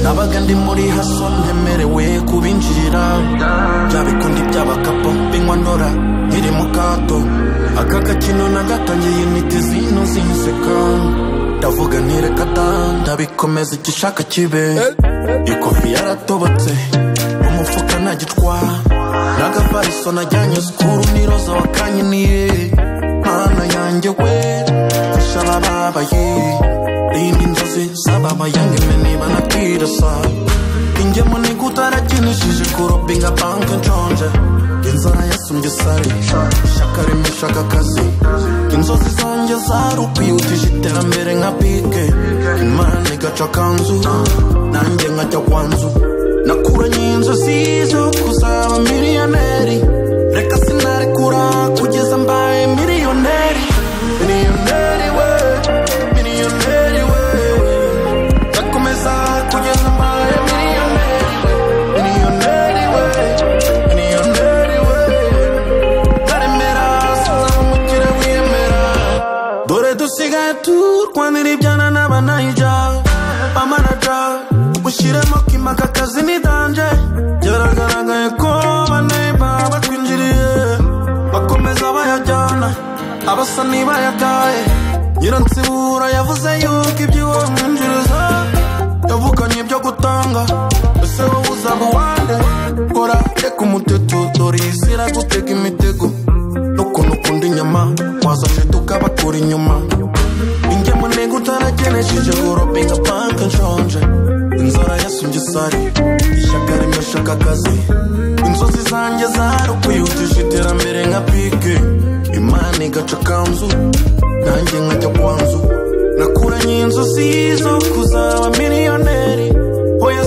nabaga ndi muri haso ntemerewe kubinjirira bya bikundi by'abakapo binywa ndora nkiri mu kato aka gakino nagatangiye intiti zino zinseka ndavuga ntireka ndabikomeza igishaka kibe ikofi yaratobotse umufuka ntagitwara n'agafariso najyanye sikuru n'iroza wakanyiniye mana yanjye we fasha abababaye rinda inzozi z'ababayange niba nakirasa ingemo nigutarakinishije kurobinga banke nshonje inzara yasumbye sari ishaka rimeshaka akazi inzozi zanjye zarukuyutije iterambere nka pike imana igaca akanzu nanjye nkajya kwanzu nakuranye inzozi zo kuzaba millioneri reka sinarekura kugeza mbaye millioneri millioneri we millioneri we ndakomeza kugeza mbaye millioneri millioneri we millioneri we ndaremera sinzaba umukire wiyemera dore dusigaye turwanira ibyana n'abanayija bamanaja ushyiremo kimaka akazi ni danje byaragaragaye ko baneba batwinjiriye bakomeza bayajyana abasa nibayagaye nyiransibura yavuze yuko iby'uwo mwinjiriza yavuganye ibyo gutanga ese wowe uzaba uwande kora reka umuteto dore isi iragutega imitego n'ukuntu ukunda inyama wazashe tukabakura inyuma ingemo ntego utaragenesheje kurobinga banke nshonje inzara yasumbye sari ishyaka rimeshaka akazi inzozi zanjye zarukuyutije iterambere nka pike imana igaca akanzu nanjye nkajya kwanzu nakuranye inzozi zo kuzaba millioneri oya